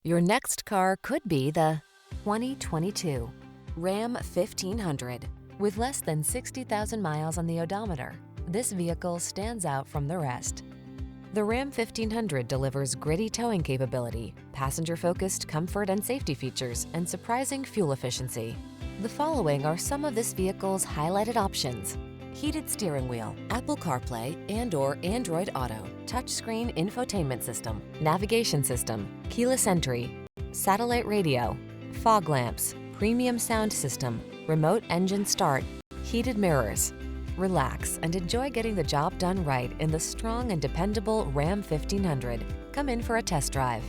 Your next car could be the 2022 Ram 1500. With less than 60,000 miles on the odometer, this vehicle stands out from the rest. The Ram 1500 delivers gritty towing capability, passenger-focused comfort and safety features, and surprising fuel efficiency. The following are some of this vehicle's highlighted options: heated steering wheel, Apple CarPlay and/or Android Auto, touchscreen infotainment system, navigation system, keyless entry, satellite radio, fog lamps, premium sound system, remote engine start, heated mirrors. Relax and enjoy getting the job done right in the strong and dependable Ram 1500. Come in for a test drive.